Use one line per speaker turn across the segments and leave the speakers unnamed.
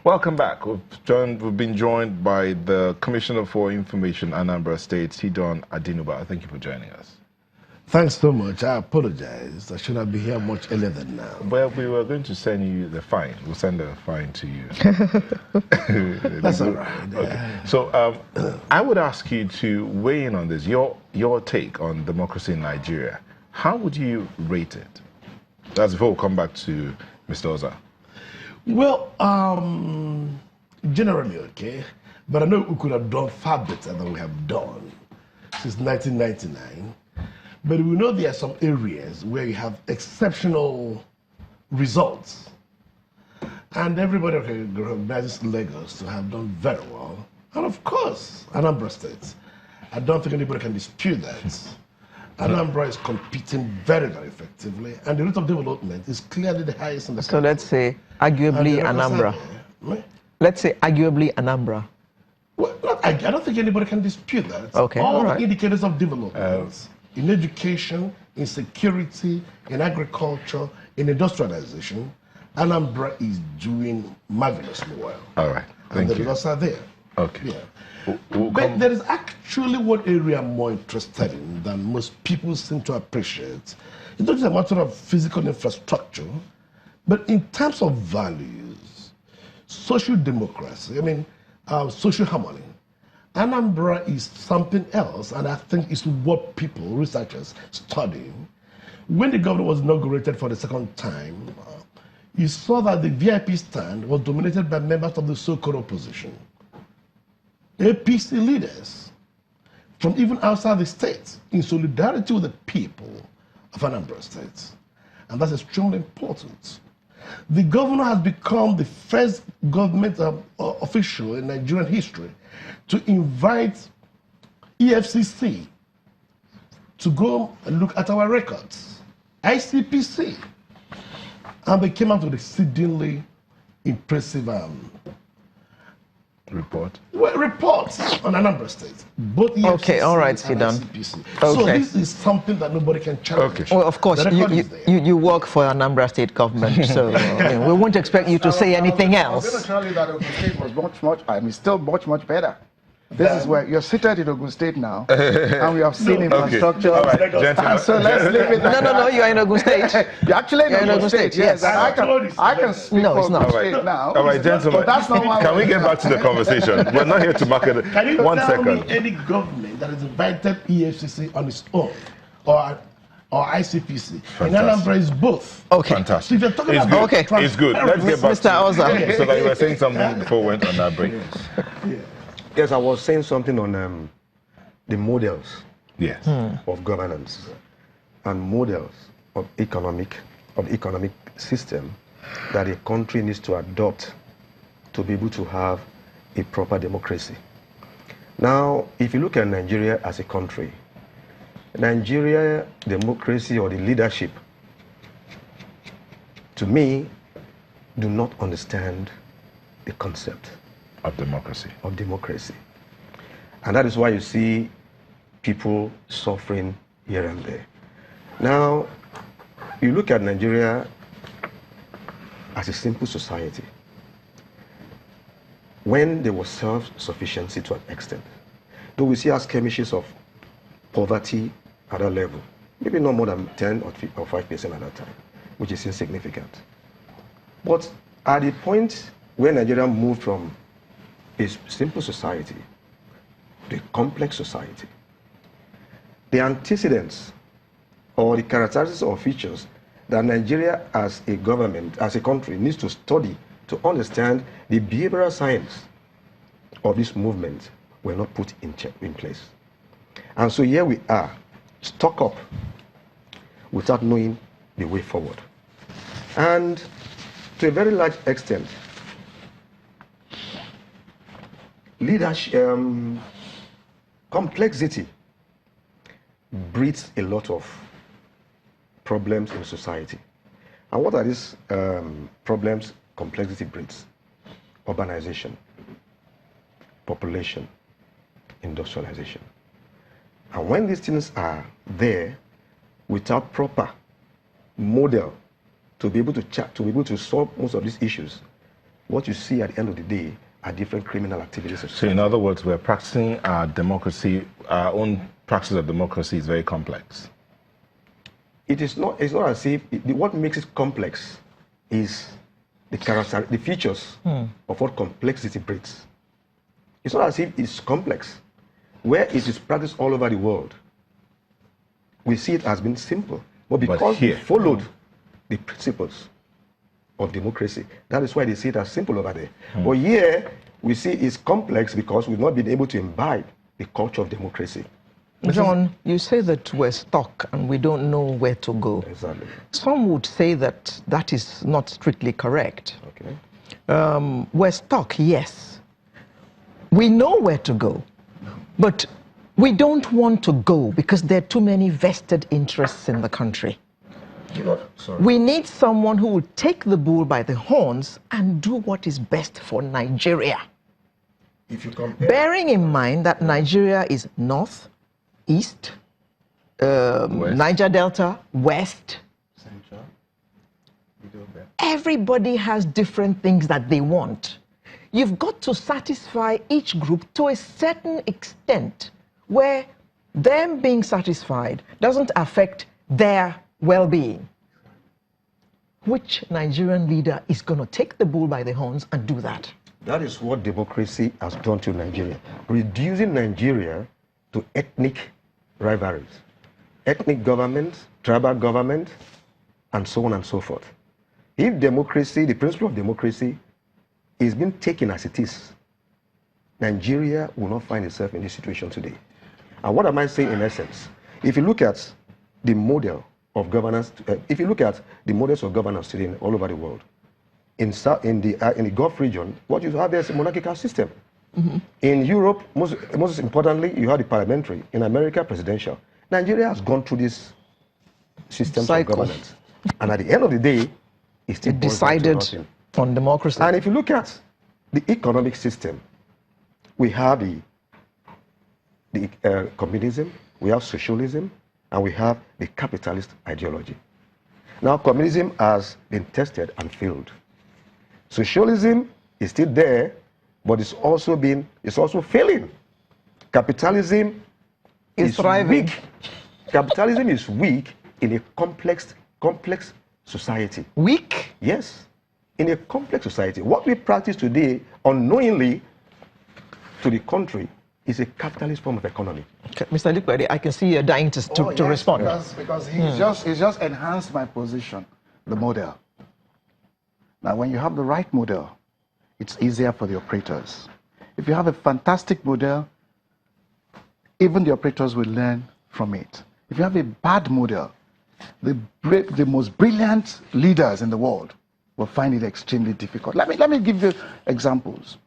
Welcome back. We've been joined by the Commissioner for Information, Anambra State, Sidon Adinuba. Thank you for joining us.
Thanks so much. I apologize. I should have been here much earlier than now.
Well, we were going to send you the fine. We'll send the fine to you.
That's all right.
Okay. So I would ask you to weigh in on this, your take on democracy in Nigeria. How would you rate it? That's before we come back to Mr. Oza.
Well, generally okay, but I know we could have done far better than we have done since 1999. But we know there are some areas where you have exceptional results. And everybody recognizes Lagos to have done very well. And of course, Anambra State. I don't think anybody can dispute that. Anambra is competing very, very effectively, and the rate of development is clearly the highest in the country.
So let's say, arguably Anambra. Let's say, arguably Anambra.
Well, I don't think anybody can dispute that.
Okay.
All the indicators of development in education, in security, in agriculture, in industrialization, Anambra is doing marvelously well.
All right.
And the results are there.
Okay.
Yeah. But there is actually one area I'm more interested in than most people seem to appreciate. It's not just a matter of physical infrastructure, but in terms of values, social democracy, social harmony. Anambra is something else, and I think it's what people, researchers, study. When the government was inaugurated for the second time, you saw that the VIP stand was dominated by members of the so-called opposition. APC leaders from even outside the state in solidarity with the people of Anambra State. And that's extremely important. The governor has become the first government official in Nigerian history to invite EFCC to go and look at our records, ICPC. And they came out with exceedingly impressive reports on Anambra State. Both EFCC
okay, all right, Sidon.
Okay. So this is something that nobody can challenge.
Okay.
Well, of course, you work for Anambra State government, so we won't expect you to say anything else.
I was going to tell you that Ogun State was still much better. This is where you're seated in Ogun State now, and we have seen infrastructure.
All right, gentlemen.
So let's leave it.
No, you're in Ogun State.
You're actually in Ogun State, yes. And I can speak for Ogun State now.
All right, gentlemen.
But that's not why
can we get back to the conversation? We're not here to market it.
Can you
One
tell
second.
me any government that has invited EFCC on its own or ICPC?
Fantastic.
And Anambra is both.
Okay.
Fantastic.
So if you're talking
It's
about
good. It's good. Let's get back
Mr. Oza.
to so that you were saying something before we went on that break.
Yes, I was saying something on the models
Yes.
of governance and models of economic system that a country needs to adopt to be able to have a proper democracy. Now, if you look at Nigeria as a country, Nigeria democracy or the leadership, to me, do not understand the concept
Of democracy.
And that is why you see people suffering here and there. Now, you look at Nigeria as a simple society. When there was self-sufficiency to an extent, though we see our skirmishes of poverty at that level, maybe not more than 10 or 5% at that time, which is insignificant. But at the point where Nigeria moved from a simple society to a complex society, the antecedents or the characteristics or features that Nigeria as a government, as a country, needs to study to understand the behavioral science of this movement were not put in place. And so here we are, stuck up without knowing the way forward. And to a very large extent, leadership, complexity breeds a lot of problems in society. And what are these problems complexity breeds? Urbanization, population, industrialization. And when these things are there without proper model to be able to solve most of these issues, what you see at the end of the day are different criminal activities.
So in other words, we're practicing our democracy, our own practice of democracy is very complex.
It's not as if, what makes it complex is the features of what complexity breeds. It's not as if it's complex. Where it is practiced all over the world, we see it as being simple. But because we followed the principles of democracy, that is why they see it as simple over there. But here, we see it's complex because we've not been able to imbibe the culture of democracy.
John, you say that we're stuck and we don't know where to go.
Exactly.
Some would say that that is not strictly correct.
Okay.
We're stuck, yes. We know where to go, but we don't want to go because there are too many vested interests in the country. We need someone who will take the bull by the horns and do what is best for Nigeria.
If you compare,
bearing in mind that Nigeria is north, east, Niger Delta, west.
Central,
everybody has different things that they want. You've got to satisfy each group to a certain extent where them being satisfied doesn't affect their well-being. Which Nigerian leader is going to take the bull by the horns and do that?
That is what democracy has done to Nigeria, reducing Nigeria to ethnic rivalries, ethnic government, tribal government, and so on and so forth. If democracy, the principle of democracy, is being taken as it is, Nigeria will not find itself in this situation today. And what am I saying in essence? If you look at the model of governance, if you look at the models of governance today all over the world, in the Gulf region, what you have there is a monarchical system. In Europe, most importantly, you have the parliamentary. In America, presidential. Nigeria has gone through this system of governance. And at the end of the day, it
decided on democracy.
And if you look at the economic system, we have the communism, we have socialism, and we have the capitalist ideology. Now, communism has been tested and failed. Socialism is still there, but it's also failing. Capitalism is
thriving.
weak. Capitalism is weak in a complex society.
Weak?
Yes, in a complex society. What we practice today, unknowingly, to the country, is a capitalist form of economy.
Okay. Mr. Likwede, I can see you're dying to respond.
Because he's just enhanced my position, the model. Now, when you have the right model, it's easier for the operators. If you have a fantastic model, even the operators will learn from it. If you have a bad model, the most brilliant leaders in the world will find it extremely difficult. Let me give you examples.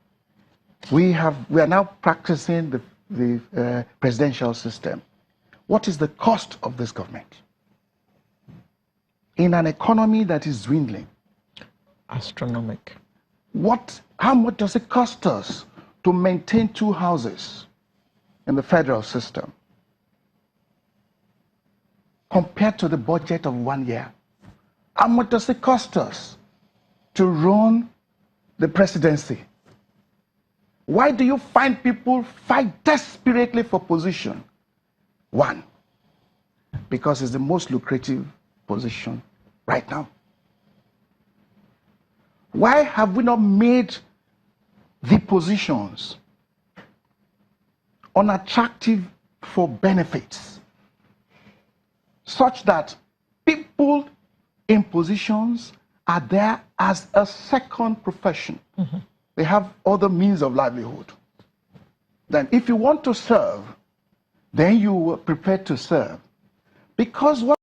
We are now practicing the presidential system. What is the cost of this government? In an economy that is dwindling.
Astronomic.
How much does it cost us to maintain 2 houses in the federal system compared to the budget of 1 year? How much does it cost us to run the presidency? Why do you find people fight desperately for position? 1, because it's the most lucrative position right now. Why have we not made the positions unattractive for benefits, such that people in positions are there as a second profession? They have other means of livelihood. Then if you want to serve, then you are prepared to serve. Because what